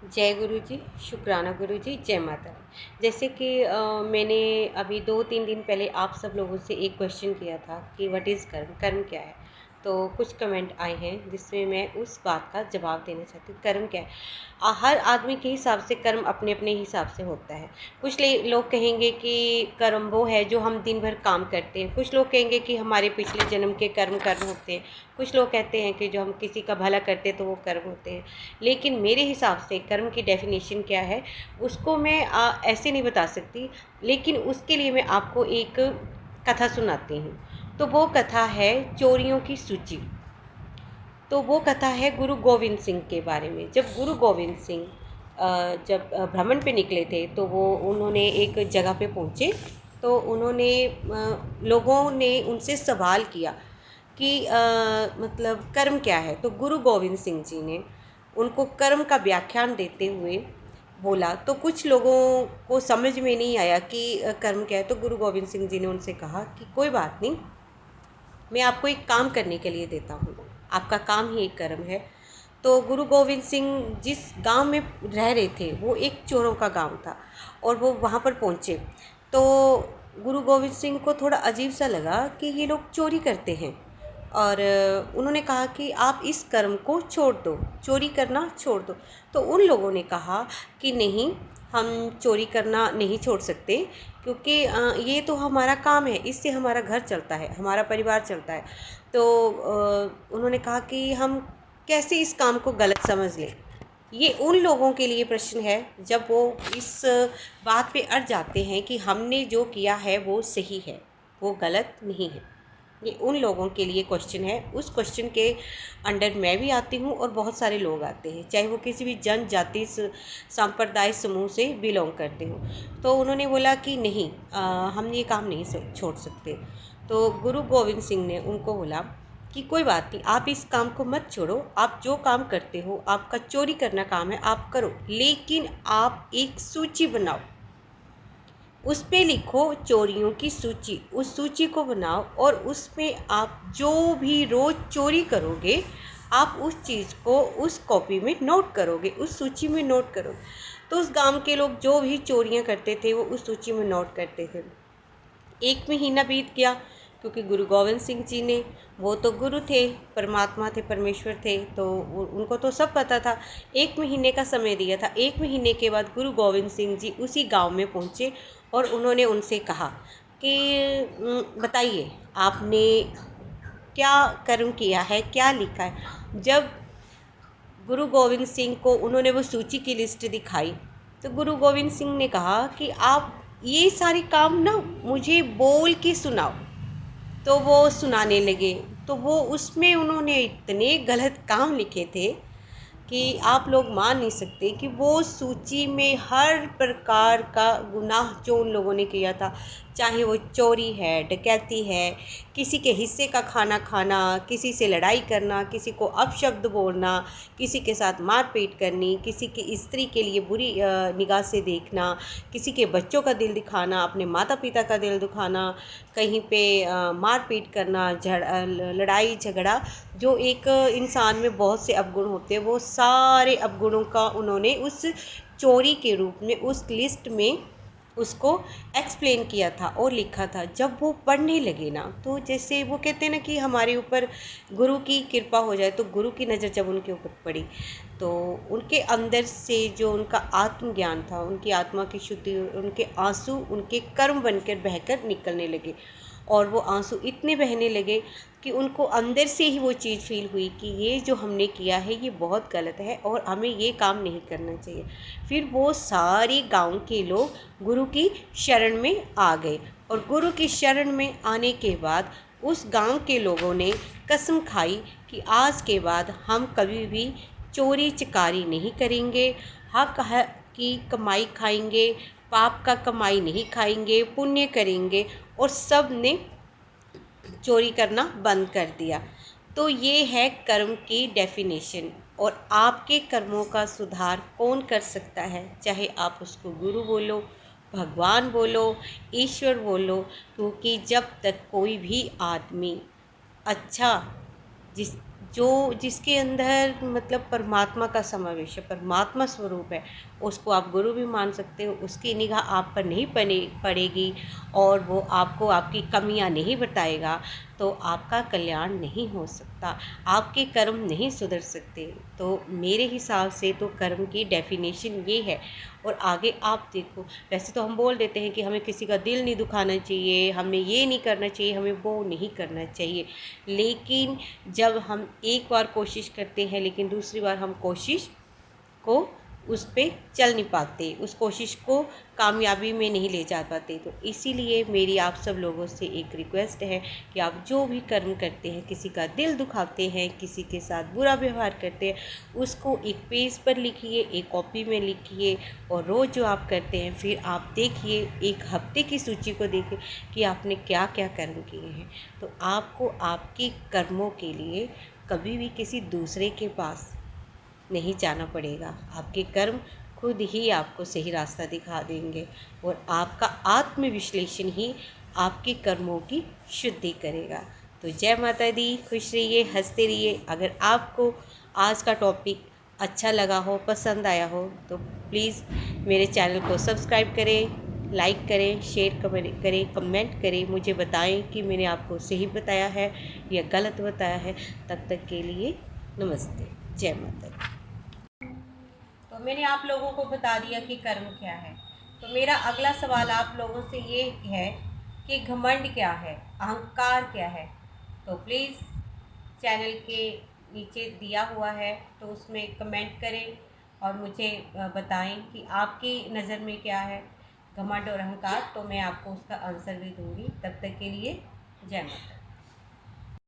जय गुरु जी, शुक्राना गुरु जी, जय माता दी। जैसे कि मैंने अभी 2-3 दिन पहले आप सब लोगों से एक क्वेश्चन किया था कि व्हाट इज़ कर्म, कर्म क्या है? तो कुछ कमेंट आए हैं जिसमें मैं उस बात का जवाब देना चाहती हूँ, कर्म क्या है? हर आदमी के हिसाब से कर्म अपने-अपने हिसाब से होता है। कुछ लोग कहेंगे कि कर्म वो है जो हम दिन भर काम करते हैं, कुछ लोग कहेंगे कि हमारे पिछले जन्म के कर्म होते हैं, कुछ लोग कहते हैं कि जो हम किसी का भला करते हैं तो वो कर्म होते हैं। लेकिन मेरे हिसाब से कर्म की डेफिनेशन क्या है उसको मैं ऐसे नहीं बता सकती, लेकिन उसके लिए मैं आपको एक कथा सुनाती हूँ। तो वो कथा है चोरियों की सूची। तो वो कथा है गुरु गोविंद सिंह के बारे में। जब गुरु गोविंद सिंह जब भ्रमण पे निकले थे तो वो उन्होंने एक जगह पे पहुँचे। तो उन्होंने लोगों ने उनसे सवाल किया कि मतलब कर्म क्या है? तो गुरु गोविंद सिंह जी ने उनको कर्म का व्याख्यान देते हुए बोला। तो कुछ लोगों को समझ में नहीं आया कि कर्म क्या है। तो गुरु गोविंद सिंह जी ने उनसे कहा कि कोई बात नहीं, मैं आपको एक काम करने के लिए देता हूँ, आपका काम ही एक कर्म है। तो गुरु गोविंद सिंह जिस गांव में रह रहे थे वो एक चोरों का गांव था और वो वहाँ पर पहुँचे। तो गुरु गोविंद सिंह को थोड़ा अजीब सा लगा कि ये लोग चोरी करते हैं और उन्होंने कहा कि आप इस कर्म को छोड़ दो, चोरी करना छोड़ दो। तो उन लोगों ने कहा कि नहीं, हम चोरी करना नहीं छोड़ सकते, क्योंकि ये तो हमारा काम है, इससे हमारा घर चलता है, हमारा परिवार चलता है। तो उन्होंने कहा कि हम कैसे इस काम को गलत समझ लें। ये उन लोगों के लिए प्रश्न है जब वो इस बात पे अड़ जाते हैं कि हमने जो किया है वो सही है, वो गलत नहीं है। ये उन लोगों के लिए क्वेश्चन है। उस क्वेश्चन के अंडर मैं भी आती हूँ और बहुत सारे लोग आते हैं, चाहे वो किसी भी जनजाति सांप्रदाय समूह से बिलोंग करते हो। तो उन्होंने बोला कि नहीं, हम ये काम नहीं छोड़ सकते। तो गुरु गोविंद सिंह ने उनको बोला कि कोई बात नहीं, आप इस काम को मत छोड़ो, आप जो काम करते हो, आपका चोरी करना काम है, आप करो, लेकिन आप एक सूची बनाओ, उस पे लिखो चोरियों की सूची। उस सूची को बनाओ और उसमें आप जो भी रोज़ चोरी करोगे आप उस चीज़ को उस कॉपी में नोट करोगे, उस सूची में नोट करोगे। तो उस गांव के लोग जो भी चोरियां करते थे वो उस सूची में नोट करते थे। एक महीना बीत गया, क्योंकि गुरु गोविंद सिंह जी ने, वो तो गुरु थे, परमात्मा थे, परमेश्वर थे, तो उनको तो सब पता था। 1 महीने का समय दिया था। 1 महीने के बाद गुरु गोविंद सिंह जी उसी गांव में पहुंचे और उन्होंने उनसे कहा कि बताइए, आपने क्या कर्म किया है, क्या लिखा है? जब गुरु गोविंद सिंह को उन्होंने वो सूची की लिस्ट दिखाई तो गुरु गोविंद सिंह ने कहा कि आप ये सारे काम ना मुझे बोल के सुनाओ। तो वो सुनाने लगे। तो वो उसमें उन्होंने इतने गलत काम लिखे थे कि आप लोग मान नहीं सकते कि वो सूची में हर प्रकार का गुनाह जो उन लोगों ने किया था, चाहे वो चोरी है, डकैती है, किसी के हिस्से का खाना खाना, किसी से लड़ाई करना, किसी को अपशब्द बोलना, किसी के साथ मारपीट करनी, किसी की स्त्री के लिए बुरी निगाह से देखना, किसी के बच्चों का दिल दिखाना, अपने माता पिता का दिल दुखाना, कहीं पे मारपीट करना, लड़ाई झगड़ा, जो एक इंसान में बहुत से अवगुण होते हैं, वो सारे अवगुणों का उन्होंने उस चोरी के रूप में उस लिस्ट में उसको एक्सप्लेन किया था और लिखा था। जब वो पढ़ने लगे ना, तो जैसे वो कहते हैं ना कि हमारे ऊपर गुरु की कृपा हो जाए, तो गुरु की नज़र जब उनके ऊपर पड़ी तो उनके अंदर से जो उनका आत्मज्ञान था, उनकी आत्मा की शुद्धि, उनके आंसू उनके कर्म बनकर बहकर निकलने लगे। और वो आंसू इतने बहने लगे कि उनको अंदर से ही वो चीज़ फील हुई कि ये जो हमने किया है ये बहुत गलत है और हमें ये काम नहीं करना चाहिए। फिर वो सारे गांव के लोग गुरु की शरण में आ गए और गुरु की शरण में आने के बाद उस गांव के लोगों ने कसम खाई कि आज के बाद हम कभी भी चोरी चकारी नहीं करेंगे, हक है की कमाई खाएंगे, पाप का कमाई नहीं खाएंगे, पुण्य करेंगे। और सब ने चोरी करना बंद कर दिया। तो ये है कर्म की डेफिनेशन। और आपके कर्मों का सुधार कौन कर सकता है? चाहे आप उसको गुरु बोलो, भगवान बोलो, ईश्वर बोलो, क्योंकि जब तक कोई भी आदमी अच्छा जिस जो जिसके अंदर मतलब परमात्मा का समावेश है, परमात्मा स्वरूप है, उसको आप गुरु भी मान सकते हो। उसकी निगाह आप पर नहीं पड़ेगी और वो आपको आपकी कमियां नहीं बताएगा, तो आपका कल्याण नहीं हो सकता, आपके कर्म नहीं सुधर सकते। तो मेरे हिसाब से तो कर्म की डेफिनेशन ये है। और आगे आप देखो, वैसे तो हम बोल देते हैं कि हमें किसी का दिल नहीं दुखाना चाहिए, हमें ये नहीं करना चाहिए, हमें वो नहीं करना चाहिए, लेकिन जब हम एक बार कोशिश करते हैं लेकिन दूसरी बार हम कोशिश को उस पे चल नहीं पाते, उस कोशिश को कामयाबी में नहीं ले जा पाते। तो इसीलिए मेरी आप सब लोगों से एक रिक्वेस्ट है कि आप जो भी कर्म करते हैं, किसी का दिल दुखाते हैं, किसी के साथ बुरा व्यवहार करते हैं, उसको एक पेज पर लिखिए, एक कॉपी में लिखिए, और रोज़ जो आप करते हैं फिर आप देखिए, एक हफ्ते की सूची को देखिए कि आपने क्या क्या कर्म किए हैं। तो आपको आपके कर्मों के लिए कभी भी किसी दूसरे के पास नहीं जाना पड़ेगा, आपके कर्म खुद ही आपको सही रास्ता दिखा देंगे, और आपका आत्मविश्लेषण ही आपके कर्मों की शुद्धि करेगा। तो जय माता दी, खुश रहिए, हंसते रहिए। अगर आपको आज का टॉपिक अच्छा लगा हो, पसंद आया हो, तो प्लीज़ मेरे चैनल को सब्सक्राइब करें, लाइक करें, शेयर करें, कमेंट करें, मुझे बताएं कि मैंने आपको सही बताया है या गलत बताया है। तब तक के लिए नमस्ते, जय माता दी। तो मैंने आप लोगों को बता दिया कि कर्म क्या है। तो मेरा अगला सवाल आप लोगों से ये है कि घमंड क्या है, अहंकार क्या है। तो प्लीज़ चैनल के नीचे दिया हुआ है, तो उसमें कमेंट करें और मुझे बताएं कि आपकी नज़र में क्या है घमंड और अहंकार। तो मैं आपको उसका आंसर भी दूंगी। तब तक के लिए जय माता दी।